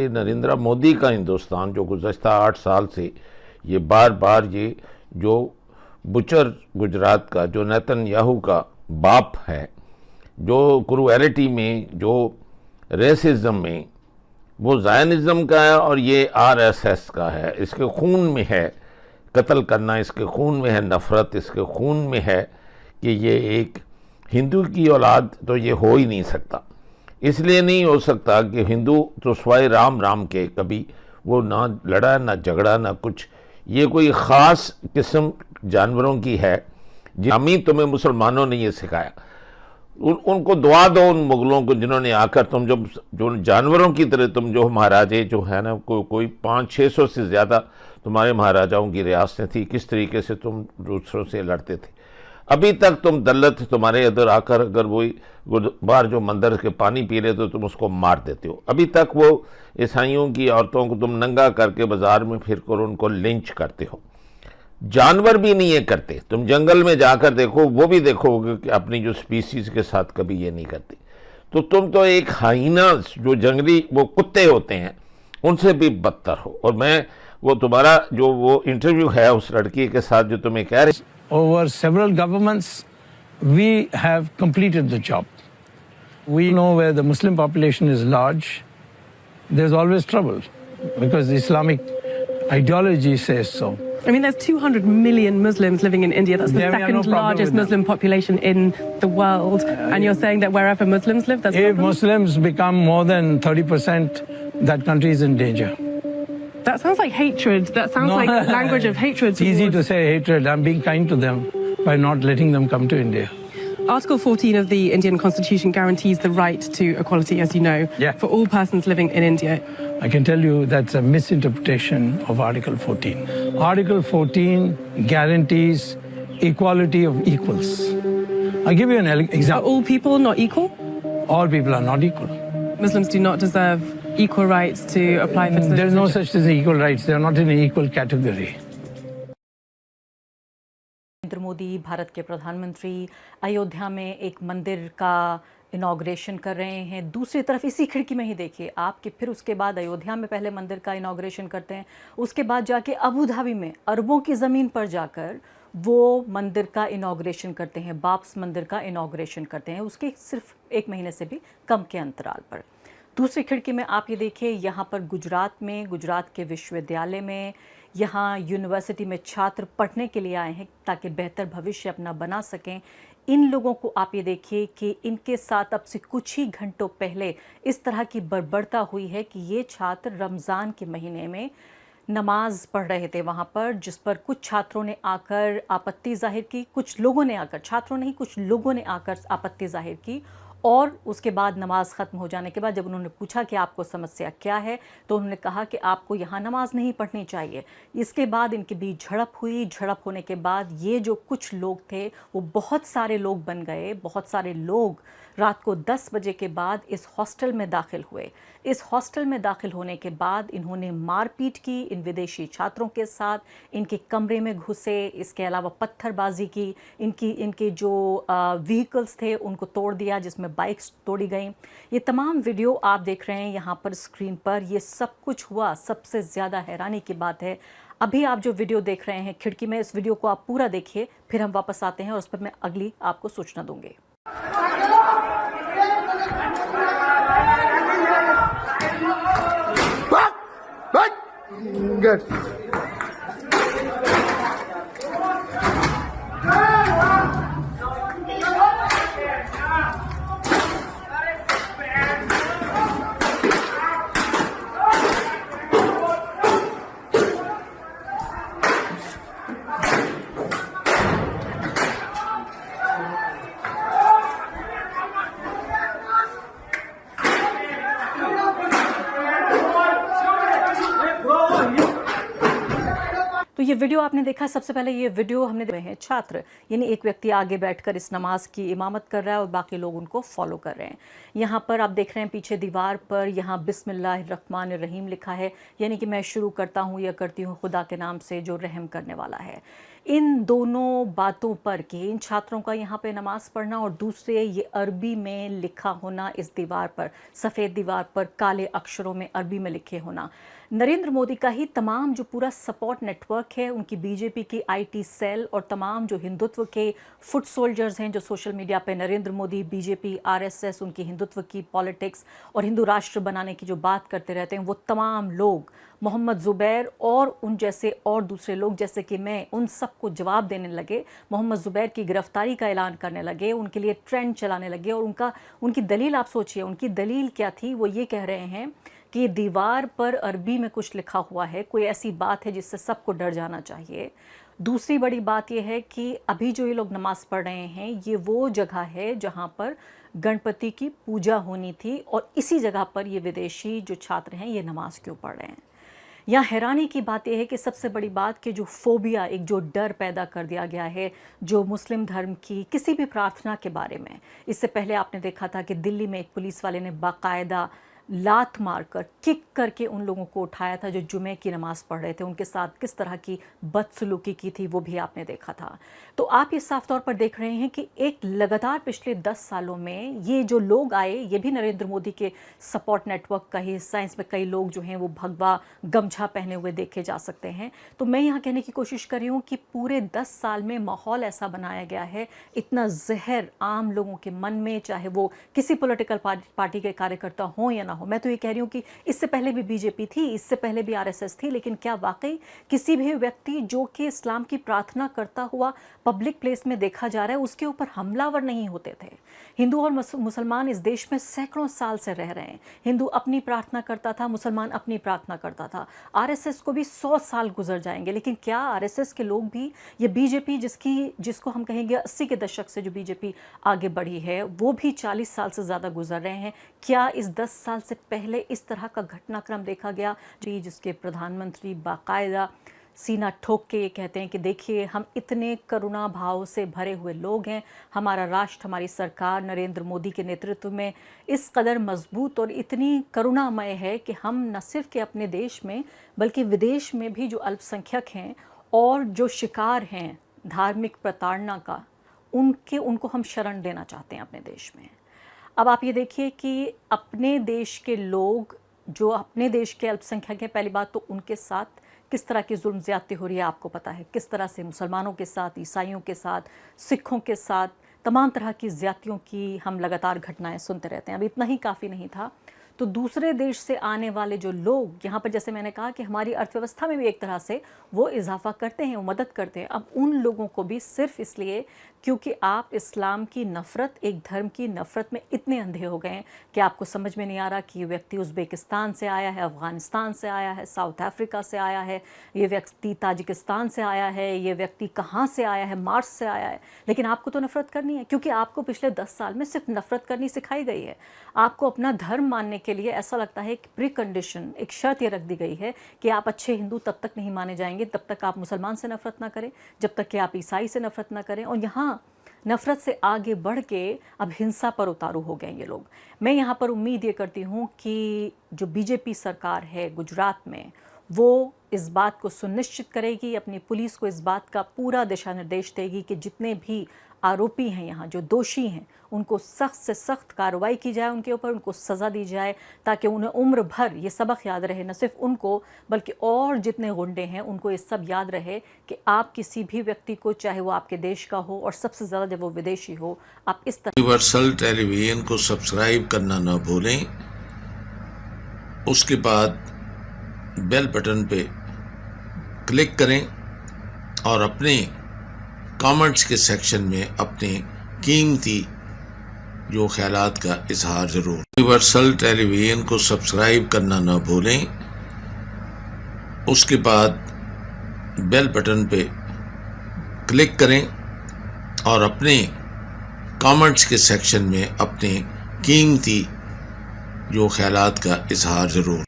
प्रधानमंत्री नरेंद्र मोदी का हिंदुस्तान जो गुज़श्ता 8 साल से ये बार बार ये जो बुचर गुजरात का जो नेतन्याहू का बाप है, जो क्रूएलिटी में, जो रेसिज्म में, वो ज़ायनिज़्म का है और ये आरएसएस का है। इसके खून में है कत्ल करना, इसके खून में है नफ़रत, इसके खून में है कि ये एक हिंदू की औलाद तो ये हो ही नहीं सकता। इसलिए नहीं हो सकता कि हिंदू तो स्वाय राम राम के, कभी वो ना लड़ा ना झगड़ा ना कुछ। ये कोई ख़ास किस्म जानवरों की है जिन्हें तुम्हें मुसलमानों ने ये सिखाया। उनको दुआ दो उन मुगलों को जिन्होंने आकर तुम जो जानवरों की तरह तुम जो महाराजे जो है ना, कोई 500-600 से ज़्यादा तुम्हारे महाराजाओं की रियासतें थी, किस तरीके से तुम दूसरों से लड़ते थे। अभी तक तुम दल्लत तुम्हारे इधर आकर अगर वही बार जो मंदिर के पानी पी रहे तो तुम उसको मार देते हो। अभी तक वो ईसाइयों की औरतों को तुम नंगा करके बाजार में फिर कर उनको लिंच करते हो। जानवर भी नहीं ये करते, तुम जंगल में जाकर देखो, वो भी देखोगे कि अपनी जो स्पीसीज के साथ कभी ये नहीं करते। तो तुम तो एक हाइना, जो जंगली वो कुत्ते होते हैं, उनसे भी बदतर हो। और मैं वो तुम्हारा जो वो इंटरव्यू है उस लड़की के साथ जो तुम्हें कह रहे, over several governments we have completed the job. We know where the Muslim population is large, there's always trouble because the Islamic ideology says so. I mean, there's 200 million Muslims living in India. That's the second largest Muslim population in the world. And you're saying that wherever Muslims live, there's if Muslims become more than 30%, that country is in danger. That sounds like hatred. That sounds like language of hatred. It's easy to say hatred. I'm being kind to them by not letting them come to India. Article 14 of the Indian Constitution guarantees the right to equality, as you know, for all persons living in India. I can tell you that's a misinterpretation of Article 14. Article 14 guarantees equality of equals. I'll give you an example. Are all people not equal? All people are not equal. Muslims do not deserve equal rights to apply for citizenship. There's no such thing as equal rights. They are not in an equal category. Narendra Modi Bharat के प्रधानमंत्री अयोध्या में एक मंदिर का inauguration कर रहे हैं। दूसरी तरफ इसी खिड़की में ही देखिए आप कि फिर उसके बाद अयोध्या में पहले मंदिर का इनॉग्रेशन करते हैं, उसके बाद जाके अबू धाबी में अरबों की ज़मीन पर जाकर वो मंदिर का इनॉग्रेशन करते हैं, बाब्स मंदिर का इनॉग्रेशन करते हैं, उसके सिर्फ 1 महीने से भी कम के अंतराल पर। दूसरी खिड़की में आप ये देखिए, यहाँ पर गुजरात में, गुजरात के विश्वविद्यालय में, यहाँ यूनिवर्सिटी में छात्र पढ़ने के लिए आए हैं ताकि बेहतर भविष्य अपना बना सकें। इन लोगों को आप ये देखिए कि इनके साथ अब से कुछ ही घंटों पहले इस तरह की बर्बरता हुई है कि ये छात्र रमज़ान के महीने में नमाज पढ़ रहे थे वहाँ पर, जिस पर कुछ छात्रों ने आकर आपत्ति जाहिर की, कुछ लोगों ने आकर, छात्रों नहीं कुछ लोगों ने आकर आपत्ति जाहिर की। और उसके बाद नमाज ख़त्म हो जाने के बाद जब उन्होंने पूछा कि आपको समस्या क्या है, तो उन्होंने कहा कि आपको यहाँ नमाज नहीं पढ़नी चाहिए। इसके बाद इनके बीच झड़प हुई। झड़प होने के बाद ये जो कुछ लोग थे वो बहुत सारे लोग बन गए। बहुत सारे लोग रात को 10 बजे के बाद इस हॉस्टल में दाखिल हुए। इस हॉस्टल में दाखिल होने के बाद इन्होंने मारपीट की इन विदेशी छात्रों के साथ, इनके कमरे में घुसे, इसके अलावा पत्थरबाजी की, इनके जो व्हीकल्स थे उनको तोड़ दिया, जिसमें बाइक्स तोड़ी गई। ये तमाम वीडियो आप देख रहे हैं यहाँ पर स्क्रीन पर। ये सब कुछ हुआ। सबसे ज़्यादा हैरानी की बात है, अभी आप जो वीडियो देख रहे हैं खिड़की में, इस वीडियो को आप पूरा देखिए, फिर हम वापस आते हैं और उस पर मैं अगली आपको सूचना दूंगी। Good. तो ये वीडियो आपने देखा, सबसे पहले ये वीडियो हमने देखे हैं छात्र, यानी एक व्यक्ति आगे बैठकर इस नमाज की इमामत कर रहा है और बाकी लोग उनको फॉलो कर रहे हैं। यहाँ पर आप देख रहे हैं पीछे दीवार पर यहाँ बिस्मिल्लाहिर्रहमानिर्रहीम लिखा है, यानी कि मैं शुरू करता हूँ या करती हूँ खुदा के नाम से जो रहम करने वाला है। इन दोनों बातों पर कि इन छात्रों का यहाँ पे नमाज़ पढ़ना और दूसरे ये अरबी में लिखा होना, इस दीवार पर सफ़ेद दीवार पर काले अक्षरों में अरबी में लिखे होना, नरेंद्र मोदी का ही तमाम जो पूरा सपोर्ट नेटवर्क है, उनकी बीजेपी की आईटी सेल और तमाम जो हिंदुत्व के फुट सोल्जर्स हैं जो सोशल मीडिया पे नरेंद्र मोदी, बीजेपी, आरएसएस, उनकी हिंदुत्व की पॉलिटिक्स और हिंदू राष्ट्र बनाने की जो बात करते रहते हैं, वो तमाम लोग मोहम्मद ज़ुबैर और उन जैसे और दूसरे लोग जैसे कि मैं, उन सबको जवाब देने लगे, मोहम्मद ज़ुबैर की गिरफ्तारी का ऐलान करने लगे, उनके लिए ट्रेंड चलाने लगे। और उनकी दलील आप सोचिए, उनकी दलील क्या थी? वो ये कह रहे हैं कि दीवार पर अरबी में कुछ लिखा हुआ है, कोई ऐसी बात है जिससे सबको डर जाना चाहिए। दूसरी बड़ी बात यह है कि अभी जो ये लोग नमाज़ पढ़ रहे हैं, ये वो जगह है जहाँ पर गणपति की पूजा होनी थी और इसी जगह पर ये विदेशी जो छात्र हैं ये नमाज क्यों पढ़ रहे हैं। यहाँ हैरानी की बात यह है कि सबसे बड़ी बात कि जो फोबिया, एक जो डर पैदा कर दिया गया है जो मुस्लिम धर्म की किसी भी प्रार्थना के बारे में। इससे पहले आपने देखा था कि दिल्ली में एक पुलिस वाले ने बाकायदा लात मारकर, किक करके उन लोगों को उठाया था जो जुमे की नमाज पढ़ रहे थे, उनके साथ किस तरह की बदसलूकी की थी वो भी आपने देखा था। तो आप ये साफ तौर पर देख रहे हैं कि एक लगातार पिछले 10 सालों में ये जो लोग आए, ये भी नरेंद्र मोदी के सपोर्ट नेटवर्क का ही हिस्सा है। इसमें कई लोग जो हैं वो भगवा गमछा पहने हुए देखे जा सकते हैं। तो मैं यहाँ कहने की कोशिश कर रही हूँ कि पूरे 10 साल में माहौल ऐसा बनाया गया है, इतना जहर आम लोगों के मन में, चाहे वो किसी पॉलिटिकल पार्टी के कार्यकर्ता हों या ना हो। मैं तो ये कह रही हूँ कि इससे पहले भी बीजेपी थी, इससे पहले भी आरएसएस थी, लेकिन क्या वाकई किसी भी व्यक्ति जो कि इस्लाम की प्रार्थना करता हुआ पब्लिक प्लेस में देखा जा रहा है उसके ऊपर हमलावर नहीं होते थे? हिंदू और मुसलमान इस देश में सैकड़ों साल से रह रहे हैं। हिंदू अपनी प्रार्थना करता था, मुसलमान अपनी प्रार्थना करता था। आरएसएस को भी 100 साल गुजर जाएंगे, लेकिन क्या आरएसएस के लोग भी, ये बीजेपी जिसको हम कहेंगे 80 के दशक से जो बीजेपी आगे बढ़ी है, वो भी 40 साल से ज़्यादा गुजर रहे हैं। क्या इस 10 साल से पहले इस तरह का घटनाक्रम देखा गया जिसके प्रधानमंत्री बाकायदा सीना ठोक के ये कहते हैं कि देखिए, हम इतने करुणा भाव से भरे हुए लोग हैं, हमारा राष्ट्र, हमारी सरकार नरेंद्र मोदी के नेतृत्व में इस कदर मजबूत और इतनी करुणामय है कि हम न सिर्फ के अपने देश में बल्कि विदेश में भी जो अल्पसंख्यक हैं और जो शिकार हैं धार्मिक प्रताड़ना का, उनको हम शरण देना चाहते हैं अपने देश में। अब आप ये देखिए कि अपने देश के लोग जो अपने देश के अल्पसंख्यक हैं, पहली बात तो उनके साथ किस तरह की जुल्म ज़्यादती हो रही है आपको पता है, किस तरह से मुसलमानों के साथ, ईसाइयों के साथ, सिखों के साथ तमाम तरह की ज़्यादतियों की हम लगातार घटनाएं सुनते रहते हैं। अब इतना ही काफ़ी नहीं था तो दूसरे देश से आने वाले जो लोग यहाँ पर, जैसे मैंने कहा कि हमारी अर्थव्यवस्था में भी एक तरह से वो इजाफा करते हैं, वो मदद करते हैं। अब उन लोगों को भी सिर्फ इसलिए क्योंकि आप इस्लाम की नफ़रत, एक धर्म की नफ़रत में इतने अंधे हो गए हैं कि आपको समझ में नहीं आ रहा कि ये व्यक्ति उज़्बेकिस्तान से आया है, अफ़गानिस्तान से आया है, साउथ अफ्रीका से आया है, ये व्यक्ति ताजिकिस्तान से आया है, ये व्यक्ति कहाँ से आया है, मार्स से आया है, लेकिन आपको तो नफ़रत करनी है क्योंकि आपको पिछले 10 साल में सिर्फ नफ़रत करनी सिखाई गई है। आपको अपना धर्म मानने के लिए ऐसा लगता है कि प्री कंडीशन, एक शर्त ये रख दी गई है कि आप अच्छे हिंदू तब तक नहीं माने जाएंगे तब तक आप मुसलमान से नफ़रत ना करें, जब तक कि आप ईसाई से नफ़रत ना करें। और यहाँ नफ़रत से आगे बढ़ के अब हिंसा पर उतारू हो गए ये लोग। मैं यहाँ पर उम्मीद ये करती हूँ कि जो बीजेपी सरकार है गुजरात में, वो इस बात को सुनिश्चित करेगी, अपनी पुलिस को इस बात का पूरा दिशा निर्देश देगी कि जितने भी आरोपी हैं यहाँ, जो दोषी हैं, उनको सख्त से सख्त कार्रवाई की जाए, उनके ऊपर उनको सज़ा दी जाए ताकि उन्हें उम्र भर ये सबक याद रहे, न सिर्फ उनको बल्कि और जितने गुंडे हैं उनको ये सब याद रहे कि आप किसी भी व्यक्ति को, चाहे वो आपके देश का हो और सबसे ज़्यादा जब वो विदेशी हो, आप इस तरह। यूनिवर्सल टेलीविजन को सब्सक्राइब करना ना भूलें, उसके बाद बेल बटन पे क्लिक करें और अपने कमेंट्स के सेक्शन में अपने कीमती जो ख्यालात का इजहार ज़रूर। यूनिवर्सल टेलीविजन को सब्सक्राइब करना ना भूलें, उसके बाद बेल बटन पे क्लिक करें और अपने कमेंट्स के सेक्शन में अपने कीमती जो ख्यालात का इजहार ज़रूर।